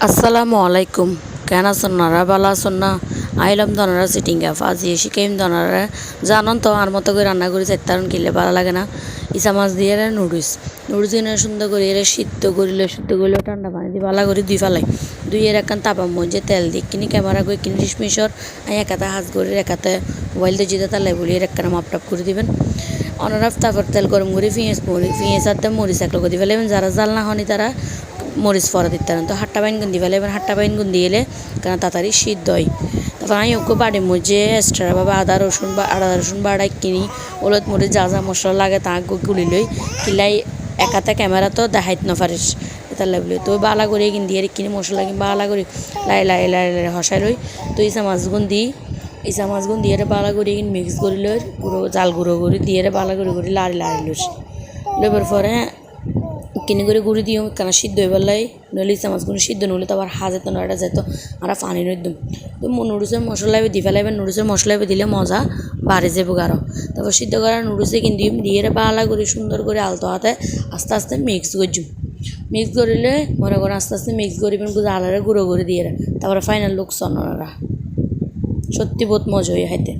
আসসালামু আলাইকুম। কেন আছেন আপনারা? ভালো আছেন না? আইলাম দনারা সিটিং গ্যাপ আজি শিখাইম দনারা জানন তো আর মতো করে রান্না করে চাইতারণ কিনলে ভালো লাগে না। ইসা মাছ দিয়ে নুডলস কিনে সুন্দর করে এর সিদ্ধ করিলে ঠান্ডা পানি দিয়ে ভালো করে দুই ফেলাই দুই এর একখান তাপা মধ্যে তেল দিই কিনি ক্যামেরা করে কিনি কিশমিশর একাতে হাজ করে একাতে মোবাইল দিয়ে জিতে তালাই বলি এর একখানা মাপটাপ করে দিবেন। অনারাফ তারপর তেল গরম করে পেঁয়াজ আর মরিচ এক লগে দিবে যারা জাল না হনি তারা মরিচ ফরা দিতে পারেন। তো হাট্টা বাইন গুন্দি ফেলে এবার হাট্টা বাইন গুন্দি এলে কারণ তাড়াতাড়ি সিদ্ধ হয়। তারপর আমি ওকে বাড়ির মধ্যে এক্সট্রাভাবে আদা রসুন বাড়াই কিনি হলুদ মরিচ যা যা মশলা লাগে তা গুলি লই কিলাই একাতে ক্যামেরা তো দেখাইত না পারিস এটা লাগলে তো বালা করে কিনি আর কিনি মশলা কিনি বালা করে লাই হসাই লই। তো ইসা মাছগুন দিয়ে বালা করে কিনি মিক্স করে লই জাল গুঁড়ো করে দিয়ে বালা করে লাড়ি লইস লইবার পরে কিনে করে গুঁড়ি দিও কেন সিদ্ধ হয়ে পেলাই নইলে ইচ্ছা মাছগুলো সিদ্ধ নইলে তো আবার হাজেতো না এটা যেত আর পানি নইতাম। তো নুডলসের মশলা দি ফেলাইবেন নুডলসের মশলা দিলে মজা বাড়ে যাবো আরও। তারপর সিদ্ধ করা নুডলসে কিন্তু দিয়ে বালা করে সুন্দর করে আলতো হাতে আস্তে আস্তে মিক্স করিলে মনে করেন আস্তে আস্তে মিক্স করিবেন আলারে গুঁড়ো করে দিয়ে তারপরে ফাইনাল লুক সন্নরা সত্যি বহুত মজা হয়ে হাইতে।